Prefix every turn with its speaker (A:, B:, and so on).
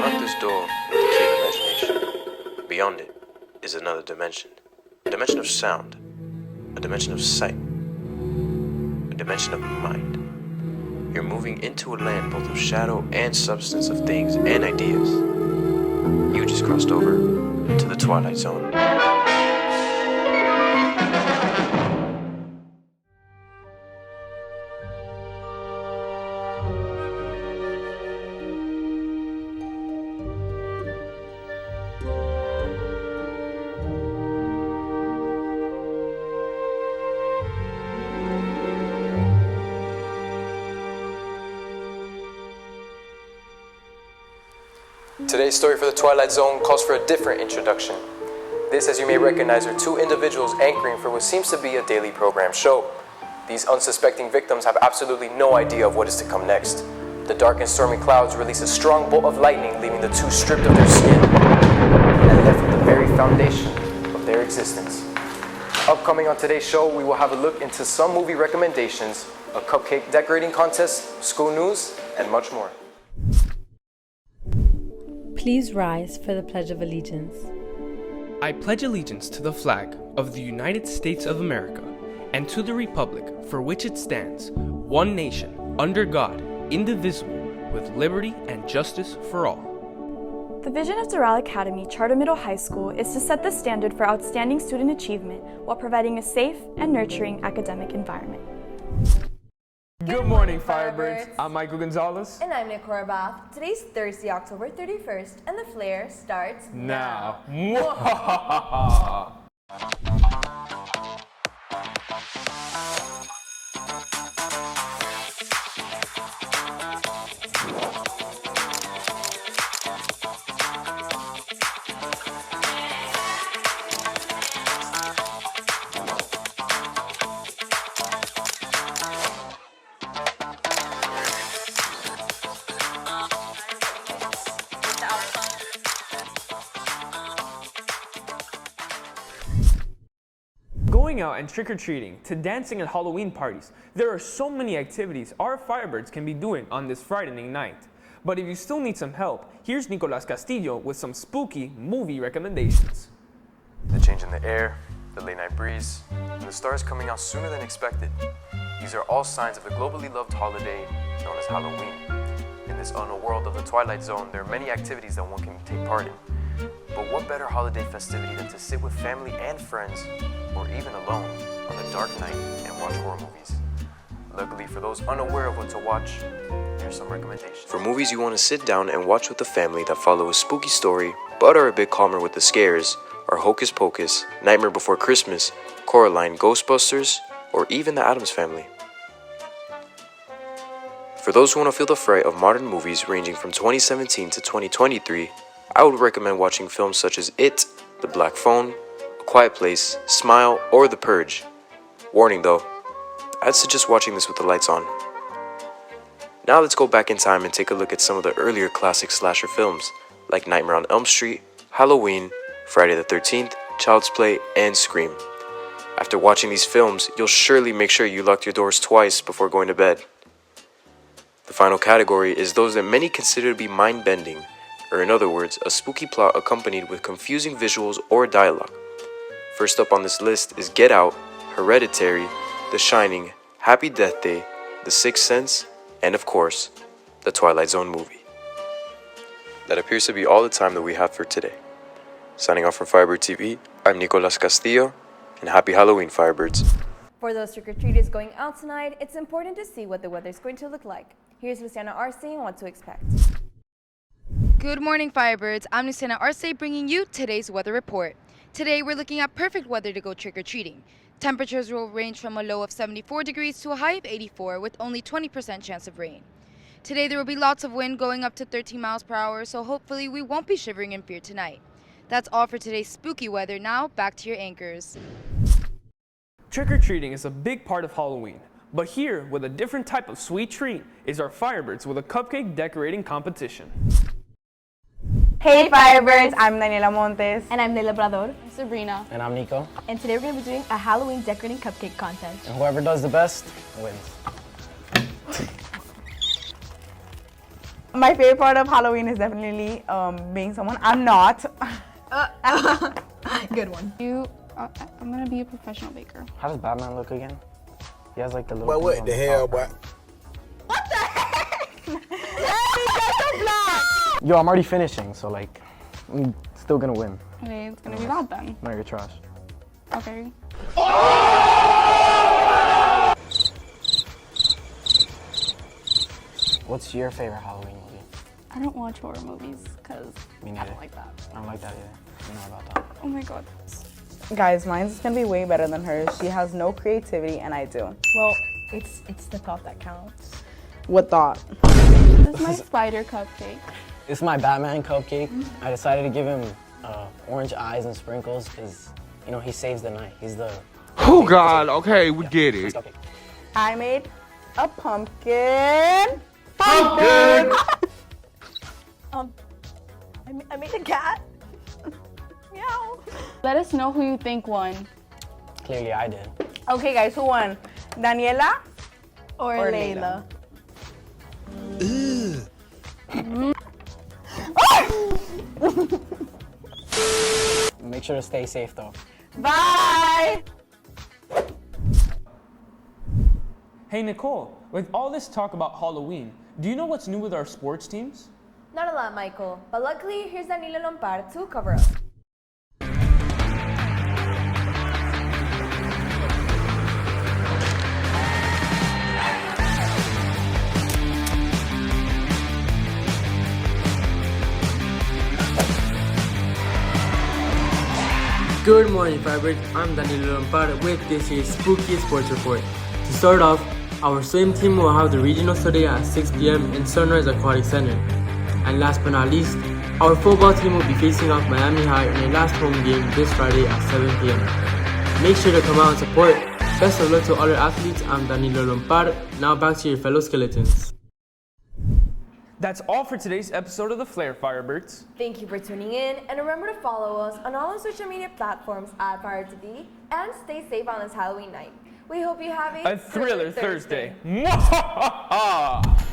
A: unlock this door with the key of imagination. Beyond it is another dimension. A dimension of sound. A dimension of sight. A dimension of mind. You're moving into a land both of shadow and substance of things and ideas. You just crossed over to the Twilight Zone.
B: Today's story for the Twilight Zone calls for a different introduction. This, as you may recognize, are two individuals anchoring for what seems to be a daily program show. These unsuspecting victims have absolutely no idea of what is to come next. The dark and stormy clouds release a strong bolt of lightning, leaving the two stripped of their skin and left with the very foundation of their existence. Upcoming on today's show, we will have a look into some movie recommendations, a cupcake decorating contest, school news, and much more.
C: Please rise for the Pledge of Allegiance.
D: I pledge allegiance to the flag of the United States of America and to the republic for which it stands, one nation, under God, indivisible, with liberty and justice for all.
E: The vision of Doral Academy Charter Middle High School is to set the standard for outstanding student achievement while providing a safe and nurturing academic environment.
D: Good morning, Firebirds. I'm Michael Gonzalez.
F: And I'm Nick Horvath. Today's Thursday, October 31st, and the flare starts now.
D: Going out and trick-or-treating to dancing at Halloween parties, there are so many activities our Firebirds can be doing on this Friday night. But if you still need some help, here's Nicolas Castillo with some spooky movie recommendations.
B: The change in the air, the late night breeze, and the stars coming out sooner than expected. These are all signs of the globally loved holiday known as Halloween. In this unknown world of the Twilight Zone, there are many activities that one can take part in. But what better holiday festivity than to sit with family and friends, or even alone, on a dark night and watch horror movies? Luckily, for those unaware of what to watch, here's some recommendations.
A: For movies you want to sit down and watch with the family that follow a spooky story, but are a bit calmer with the scares, are Hocus Pocus, Nightmare Before Christmas, Coraline, Ghostbusters, or even The Addams Family. For those who want to feel the fright of modern movies ranging from 2017 to 2023, I would recommend watching films such as It, The Black Phone, A Quiet Place, Smile, or The Purge. Warning though, I'd suggest watching this with the lights on. Now let's go back in time and take a look at some of the earlier classic slasher films, like Nightmare on Elm Street, Halloween, Friday the 13th, Child's Play, and Scream. After watching these films, you'll surely make sure you lock your doors twice before going to bed. The final category is those that many consider to be mind-bending, or in other words, a spooky plot accompanied with confusing visuals or dialogue. First up on this list is Get Out, Hereditary, The Shining, Happy Death Day, The Sixth Sense, and of course, the Twilight Zone movie. That appears to be all the time that we have for today. Signing off from Firebird TV, I'm Nicolas Castillo, and happy Halloween, Firebirds.
F: For those trick-or-treaters going out tonight, it's important to see what the weather's going to look like. Here's Luciana Arce and what to expect.
G: Good morning, Firebirds. I'm Luciana Arce bringing you today's weather report. Today, we're looking at perfect weather to go trick-or-treating. Temperatures will range from a low of 74 degrees to a high of 84 with only 20% chance of rain. Today, there will be lots of wind going up to 13 miles per hour, so hopefully we won't be shivering in fear tonight. That's all for today's spooky weather. Now, back to your anchors.
D: Trick-or-treating is a big part of Halloween, but here, with a different type of sweet treat, is our Firebirds with a cupcake decorating competition.
H: Hey Firebirds, I'm Daniela Montes.
F: And I'm Leila Brador.
H: I'm Sabrina.
I: And I'm Nico.
F: And today we're going to be doing a Halloween decorating cupcake contest.
I: And whoever does the best wins.
H: My favorite part of Halloween is definitely being someone I'm not.
F: Good one.
H: I'm gonna be a professional baker.
I: How does Batman look again? He has like the little.
J: But what the hell, boy?
H: What the heck? Hey,
I: Yo, I'm already finishing, so like, I'm still gonna win.
H: okay, it's gonna be bad then.
I: No, you're trash.
H: Okay.
I: What's your favorite Halloween movie?
H: I don't watch horror movies because
I: Me
H: I
I: neither.
H: don't like that.
I: I don't like that either. You know about that.
H: Oh my god. Guys, mine's gonna be way better than hers. She has no creativity and I do.
F: Well, it's the thought that counts.
H: What thought?
E: This is my spider cupcake.
I: It's my Batman cupcake. I decided to give him orange eyes and sprinkles because, you know, he saves the night. He's the.
J: Oh God! Okay, we get it.
I: Cupcake.
H: I made a pumpkin. Pumpkin!
F: I made a cat.
H: Meow.
E: Let us know who you think won.
I: Clearly, I did.
H: Okay, guys, who won? Daniela
F: Or
H: Layla?
I: Make sure to stay safe, though.
H: Bye!
D: Hey Nicole, with all this talk about Halloween, do you know what's new with our sports teams?
F: Not a lot, Michael, but luckily here's Danilo Lompar to cover up.
K: Good morning, Firebirds. I'm Danilo Lompar with this year's Spooky Sports Report. To start off, our swim team will have the regional study at 6 p.m. in Sunrise Aquatic Center. And last but not least, our football team will be facing off Miami High in their last home game this Friday at 7 p.m. Make sure to come out and support. Best of luck to all our athletes. I'm Danilo Lompar. Now back to your fellow skeletons.
D: That's all for today's episode of the Flare Firebirds.
F: Thank you for tuning in, and remember to follow us on all our social media platforms at Fire TV, and stay safe on this Halloween night. We hope you have
D: A thriller Thursday. Mwahaha!